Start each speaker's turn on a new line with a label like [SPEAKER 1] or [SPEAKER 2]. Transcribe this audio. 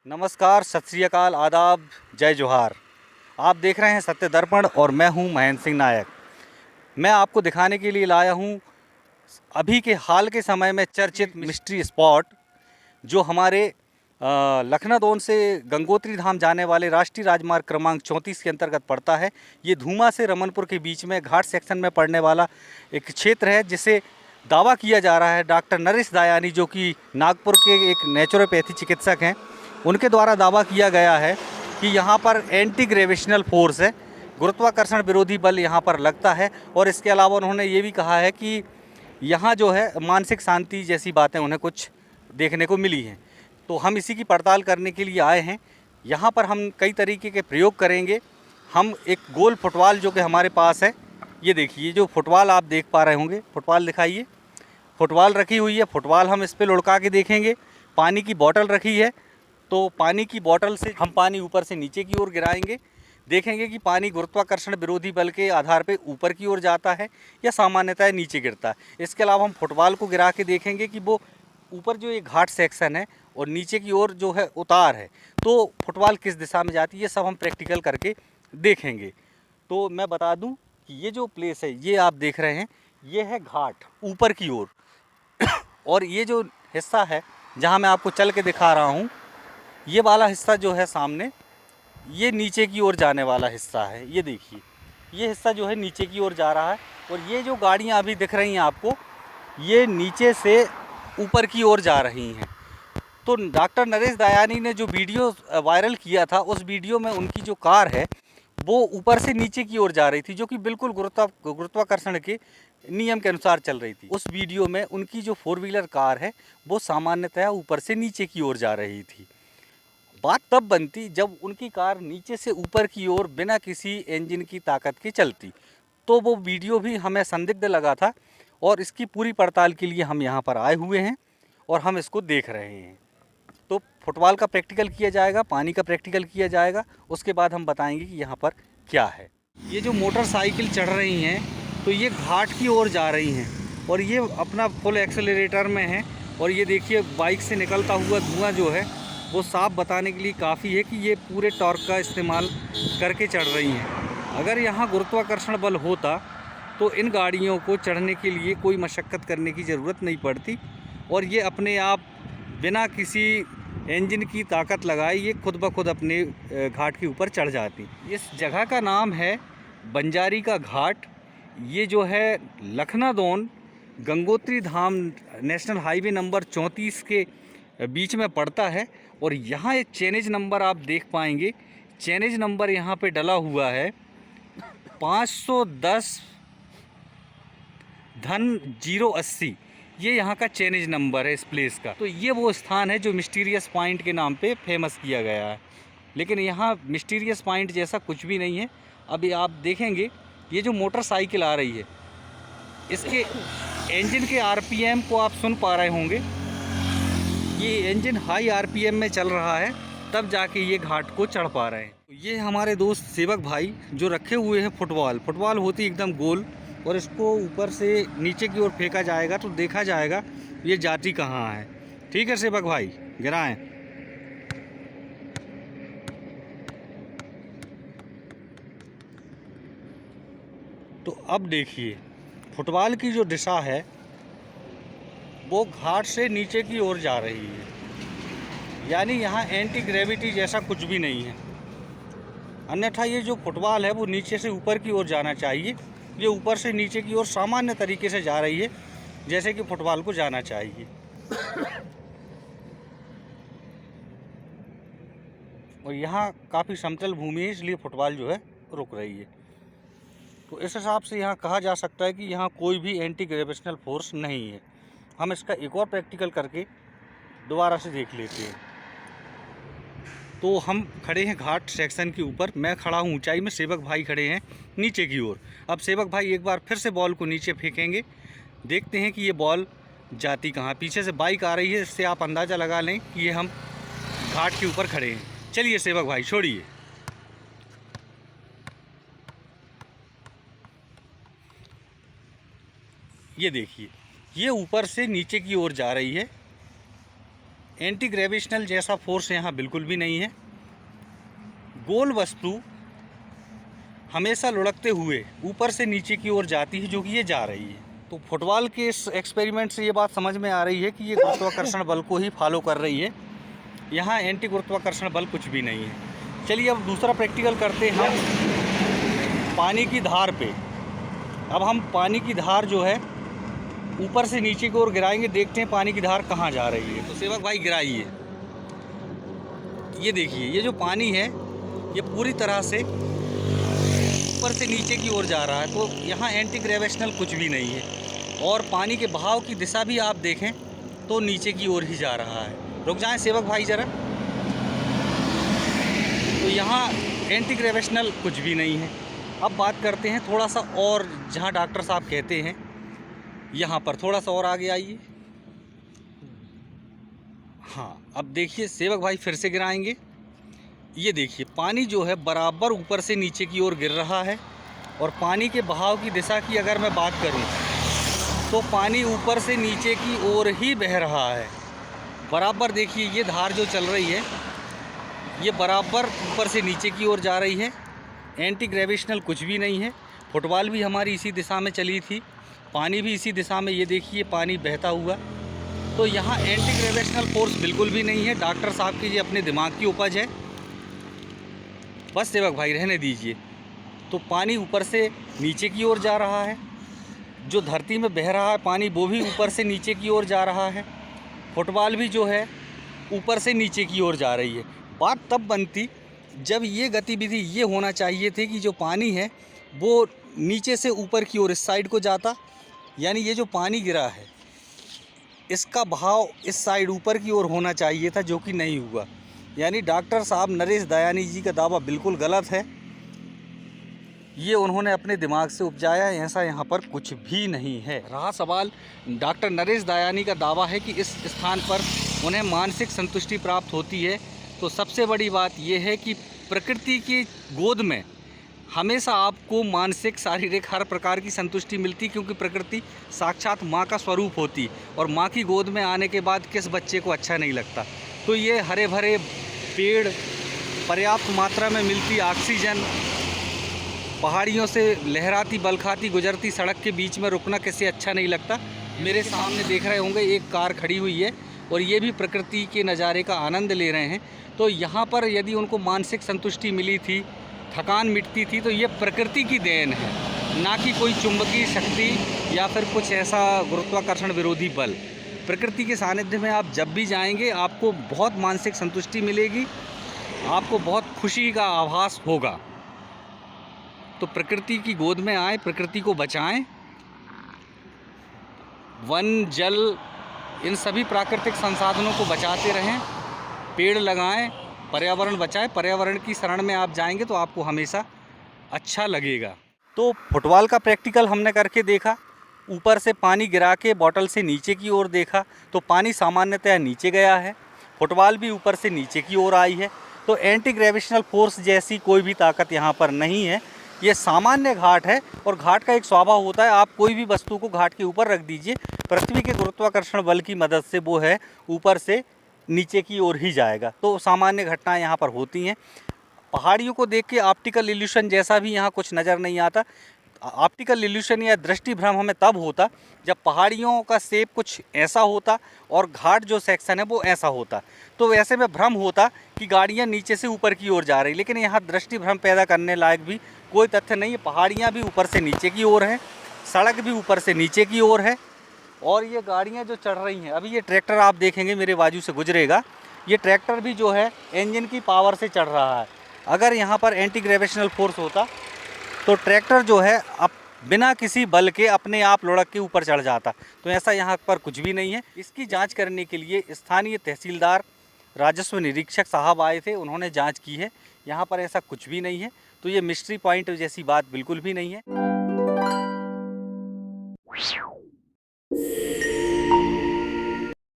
[SPEAKER 1] नमस्कार, सत श्री अकाल, आदाब, जय जोहार। आप देख रहे हैं सत्य दर्पण और मैं हूं महेंद्र सिंह नायक। मैं आपको दिखाने के लिए लाया हूं अभी के हाल के समय में चर्चित मिस्ट्री स्पॉट जो हमारे लखनऊ से गंगोत्री धाम जाने वाले राष्ट्रीय राजमार्ग क्रमांक 34 के अंतर्गत पड़ता है। ये धूमा से रमनपुर के बीच में घाट सेक्शन में पड़ने वाला एक क्षेत्र है, जिसे दावा किया जा रहा है डॉक्टर नरेश दयानी, जो कि नागपुर के एक नेचुरोपैथी चिकित्सक हैं, उनके द्वारा दावा किया गया है कि यहाँ पर एंटी ग्रेविटेशनल फोर्स है, गुरुत्वाकर्षण विरोधी बल यहाँ पर लगता है। और इसके अलावा उन्होंने ये भी कहा है कि यहाँ जो है मानसिक शांति जैसी बातें उन्हें कुछ देखने को मिली हैं। तो हम इसी की पड़ताल करने के लिए आए हैं। यहाँ पर हम कई तरीके के प्रयोग करेंगे। हम एक गोल फुटबॉल जो कि हमारे पास है, ये देखिए, जो फुटबॉल आप देख पा रहे होंगे, फुटबॉल दिखाइए, फुटबॉल रखी हुई है। फुटबॉल हम इस पर लुढ़का के देखेंगे। पानी की बोतल रखी है, तो पानी की बोतल से हम पानी ऊपर से नीचे की ओर गिराएंगे, देखेंगे कि पानी गुरुत्वाकर्षण विरोधी बल के आधार पे ऊपर की ओर जाता है या सामान्यतः नीचे गिरता है। इसके अलावा हम फुटबॉल को गिरा के देखेंगे कि वो ऊपर जो ये घाट सेक्शन है और नीचे की ओर जो है उतार है, तो फुटबॉल किस दिशा में जाती है, ये सब हम प्रैक्टिकल करके देखेंगे। तो मैं बता दूं कि ये जो प्लेस है, ये आप देख रहे हैं, ये है घाट ऊपर की ओर और ये जो हिस्सा है जहाँ मैं आपको चल के दिखा रहा हूँ, ये वाला हिस्सा जो है सामने, ये नीचे की ओर जाने वाला हिस्सा है। ये देखिए, ये हिस्सा जो है नीचे की ओर जा रहा है और ये जो गाड़ियाँ अभी दिख रही हैं आपको, ये नीचे से ऊपर की ओर जा रही हैं। तो डॉक्टर नरेश दयानी ने जो वीडियो वायरल किया था, उस वीडियो में उनकी जो कार है वो ऊपर से नीचे की ओर जा रही थी, जो कि बिल्कुल गुरुत्वाकर्षण के नियम के अनुसार चल रही थी। उस वीडियो में उनकी जो 4 व्हीलर कार है वो सामान्यतः ऊपर से नीचे की ओर जा रही थी। बात तब बनती जब उनकी कार नीचे से ऊपर की ओर बिना किसी इंजन की ताकत के चलती, तो वो वीडियो भी हमें संदिग्ध लगा था और इसकी पूरी पड़ताल के लिए हम यहाँ पर आए हुए हैं और हम इसको देख रहे हैं। तो फुटबॉल का प्रैक्टिकल किया जाएगा, पानी का प्रैक्टिकल किया जाएगा, उसके बाद हम बताएंगे कि यहाँ पर क्या है। ये जो मोटरसाइकिल चढ़ रही हैं, तो ये घाट की ओर जा रही हैं और ये अपना फुल एक्सेलरेटर में है। और ये देखिए, बाइक से निकलता हुआ धुआं जो है वो साफ बताने के लिए काफ़ी है कि ये पूरे टॉर्क का इस्तेमाल करके चढ़ रही हैं। अगर यहाँ गुरुत्वाकर्षण बल होता तो इन गाड़ियों को चढ़ने के लिए कोई मशक्क़त करने की ज़रूरत नहीं पड़ती और ये अपने आप बिना किसी इंजन की ताकत लगाए ये खुद ब खुद अपने घाट के ऊपर चढ़ जाती। इस जगह का नाम है बंजारी का घाट। ये जो है लखनऊ गंगोत्री धाम नेशनल हाईवे नंबर 34 के बीच में पड़ता है। और यहाँ एक चेनेज नंबर आप देख पाएंगे, चेनेज नंबर यहाँ पे डला हुआ है 510-080। ये यहाँ का चेनेज नंबर है इस प्लेस का। तो ये वो स्थान है जो मिस्टीरियस पॉइंट के नाम पे फेमस किया गया है, लेकिन यहाँ मिस्टीरियस पॉइंट जैसा कुछ भी नहीं है। अभी आप देखेंगे, ये जो मोटरसाइकिल आ रही है, इसके इंजन के आरपीएम को आप सुन पा रहे होंगे। ये इंजन हाई आरपीएम में चल रहा है, तब जाके ये घाट को चढ़ पा रहे हैं। तो ये हमारे दोस्त सेवक भाई जो रखे हुए हैं फुटबॉल होती एकदम गोल, और इसको ऊपर से नीचे की ओर फेंका जाएगा तो देखा जाएगा ये जाती कहाँ है। ठीक है सेवक भाई, गिराएं। तो अब देखिए, फुटबॉल की जो दिशा है वो घाट से नीचे की ओर जा रही है, यानी यहाँ एंटी ग्रेविटी जैसा कुछ भी नहीं है। अन्यथा ये जो फुटबॉल है वो नीचे से ऊपर की ओर जाना चाहिए। ये ऊपर से नीचे की ओर सामान्य तरीके से जा रही है, जैसे कि फुटबॉल को जाना चाहिए। और यहाँ काफ़ी समतल भूमि है, इसलिए फुटबॉल जो है रुक रही है। तो इस हिसाब से यहाँ कहा जा सकता है कि यहाँ कोई भी एंटी ग्रेविटेशनल फोर्स नहीं है। हम इसका एक और प्रैक्टिकल करके दोबारा से देख लेते हैं। तो हम खड़े हैं घाट सेक्शन के ऊपर, मैं खड़ा हूँ ऊंचाई में, सेवक भाई खड़े हैं नीचे की ओर। अब सेवक भाई एक बार फिर से बॉल को नीचे फेंकेंगे, देखते हैं कि ये बॉल जाती कहाँ। पीछे से बाइक आ रही है, इससे आप अंदाज़ा लगा लें कि ये हम घाट के ऊपर खड़े हैं। चलिए सेवक भाई, छोड़िए। ये देखिए, ये ऊपर से नीचे की ओर जा रही है एंटी ग्रेविटेशनल जैसा फोर्स यहाँ बिल्कुल भी नहीं है। गोल वस्तु हमेशा लुढ़कते हुए ऊपर से नीचे की ओर जाती है, जो कि ये जा रही है। तो फुटबॉल के इस एक्सपेरिमेंट से ये बात समझ में आ रही है कि ये गुरुत्वाकर्षण बल को ही फॉलो कर रही है। यहाँ एंटी गुरुत्वाकर्षण बल कुछ भी नहीं है। चलिए अब दूसरा प्रैक्टिकल करते हैं हम पानी की धार पे। अब हम पानी की धार जो है ऊपर से नीचे की ओर गिराएंगे, देखते हैं पानी की धार कहाँ जा रही है। तो सेवक भाई गिराइए। ये देखिए, ये जो पानी है ये पूरी तरह से ऊपर से नीचे की ओर जा रहा है। तो यहाँ एंटी ग्रेविटेशनल कुछ भी नहीं है। और पानी के बहाव की दिशा भी आप देखें तो नीचे की ओर ही जा रहा है। रुक जाएं सेवक भाई ज़रा। तो यहाँ एंटी ग्रेविटेशनल कुछ भी नहीं है। अब बात करते हैं थोड़ा सा और, जहाँ डॉक्टर साहब कहते हैं यहाँ पर थोड़ा सा और आगे आइए। हाँ, अब देखिए सेवक भाई फिर से गिराएंगे। ये देखिए पानी जो है बराबर ऊपर से नीचे की ओर गिर रहा है। और पानी के बहाव की दिशा की अगर मैं बात करूं तो पानी ऊपर से नीचे की ओर ही बह रहा है। बराबर देखिए, ये धार जो चल रही है ये बराबर ऊपर से नीचे की ओर जा रही है। एंटी ग्रेविटेशनल कुछ भी नहीं है। फुटबॉल भी हमारी इसी दिशा में चली थी, पानी भी इसी दिशा में, ये देखिए पानी बहता हुआ। तो यहाँ एंटी ग्रेविटेशनल फोर्स बिल्कुल भी नहीं है। डॉक्टर साहब की ये अपने दिमाग की उपज है। बस सेवक भाई रहने दीजिए। तो पानी ऊपर से नीचे की ओर जा रहा है, जो धरती में बह रहा है पानी वो भी ऊपर से नीचे की ओर जा रहा है। फुटबॉल भी जो है ऊपर से नीचे की ओर जा रही है। बात तब बनती जब ये गतिविधि ये होना चाहिए थी कि जो पानी है वो नीचे से ऊपर की ओर इस साइड को जाता, यानी ये जो पानी गिरा है इसका बहाव इस साइड ऊपर की ओर होना चाहिए था, जो कि नहीं हुआ। यानी डॉक्टर साहब नरेश दयानी जी का दावा बिल्कुल गलत है। ये उन्होंने अपने दिमाग से उपजाया, ऐसा यहाँ पर कुछ भी नहीं है। रहा सवाल डॉक्टर नरेश दयानी का दावा है कि इस स्थान पर उन्हें मानसिक संतुष्टि प्राप्त होती है। तो सबसे बड़ी बात यह है कि प्रकृति की गोद में हमेशा आपको मानसिक शारीरिक हर प्रकार की संतुष्टि मिलती, क्योंकि प्रकृति साक्षात माँ का स्वरूप होती। और माँ की गोद में आने के बाद किस बच्चे को अच्छा नहीं लगता। तो ये हरे भरे पेड़, पर्याप्त मात्रा में मिलती ऑक्सीजन, पहाड़ियों से लहराती बलखाती गुजरती सड़क के बीच में रुकना किसे अच्छा नहीं लगता। मेरे सामने देख रहे होंगे एक कार खड़ी हुई है और ये भी प्रकृति के नज़ारे का आनंद ले रहे हैं। तो यहाँ पर यदि उनको मानसिक संतुष्टि मिली थी, थकान मिटती थी, तो ये प्रकृति की देन है, ना कि कोई चुंबकीय शक्ति या फिर कुछ ऐसा गुरुत्वाकर्षण विरोधी बल। प्रकृति के सानिध्य में आप जब भी जाएंगे आपको बहुत मानसिक संतुष्टि मिलेगी, आपको बहुत खुशी का आभास होगा। तो प्रकृति की गोद में आए, प्रकृति को बचाएं। वन, जल, इन सभी प्राकृतिक संसाधनों को बचाते रहें, पेड़ लगाएं, पर्यावरण बचाएं। पर्यावरण की शरण में आप जाएंगे तो आपको हमेशा अच्छा लगेगा। तो फुटबॉल का प्रैक्टिकल हमने करके देखा। ऊपर से पानी गिरा के बॉटल से नीचे की ओर देखा तो पानी सामान्यतः नीचे गया है। फुटबॉल भी ऊपर से नीचे की ओर आई है। तो एंटी ग्रेविटेशनल फोर्स जैसी कोई भी ताकत यहाँ पर नहीं है। ये सामान्य घाट है और घाट का एक स्वभाव होता है, आप कोई भी वस्तु को घाट के ऊपर रख दीजिए, पृथ्वी के गुरुत्वाकर्षण बल की मदद से वो है ऊपर से नीचे की ओर ही जाएगा। तो सामान्य घटनाएं यहाँ पर होती हैं। पहाड़ियों को देख के ऑप्टिकल इल्यूशन जैसा भी यहाँ कुछ नज़र नहीं आता। ऑप्टिकल इल्यूशन या दृष्टि भ्रम हमें तब होता जब पहाड़ियों का शेप कुछ ऐसा होता और घाट जो सेक्शन है वो ऐसा होता। तो वैसे में भ्रम होता कि गाड़ियाँ नीचे से ऊपर की ओर जा रही, लेकिन यहाँ दृष्टि भ्रम पैदा करने लायक भी कोई तथ्य नहीं है। पहाड़ियाँ भी ऊपर से नीचे की ओर हैं, सड़क भी ऊपर से नीचे की ओर है। और ये गाड़ियाँ जो चढ़ रही हैं, अभी ये ट्रैक्टर आप देखेंगे मेरे बाजू से गुजरेगा, ये ट्रैक्टर भी जो है इंजन की पावर से चढ़ रहा है। अगर यहाँ पर एंटी ग्रेविटेशनल फोर्स होता तो ट्रैक्टर जो है अब बिना किसी बल के अपने आप लुढ़क के ऊपर चढ़ जाता। तो ऐसा यहाँ पर कुछ भी नहीं है। इसकी जांच करने के लिए स्थानीय तहसीलदार, राजस्व निरीक्षक साहब आए थे, उन्होंने जांच की है। यहाँ पर ऐसा कुछ भी नहीं है। तो ये मिस्ट्री पॉइंट जैसी बात बिल्कुल भी नहीं है।